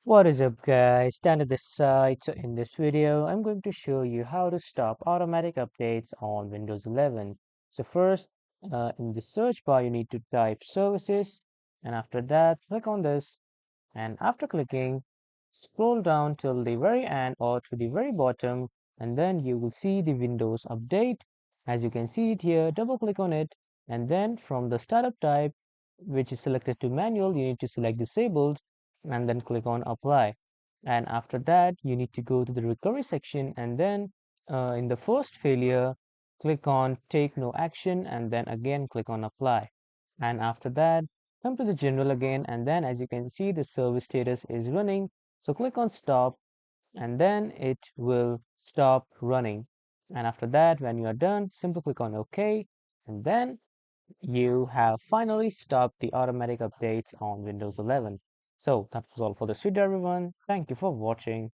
What is up guys, Dan at this side. So in this video, I'm going to show you how to stop automatic updates on Windows 11. So first, in the search bar, you need to type services, and after that, click on this. And after clicking, scroll down till the very end or to the very bottom, and then you will see the Windows update. As you can see it here, double click on it, and then from the startup type, which is selected to manual, you need to select disabled and then click on apply. And after that, you need to go to the recovery section, and then in the first failure, click on take no action, and then again click on apply. And after that, come to the general again, and then as you can see, the service status is running. So click on stop, and then it will stop running. And after that, when you are done, simply click on OK, and then you have finally stopped the automatic updates on Windows 11. So that was all for this video, everyone. Thank you for watching.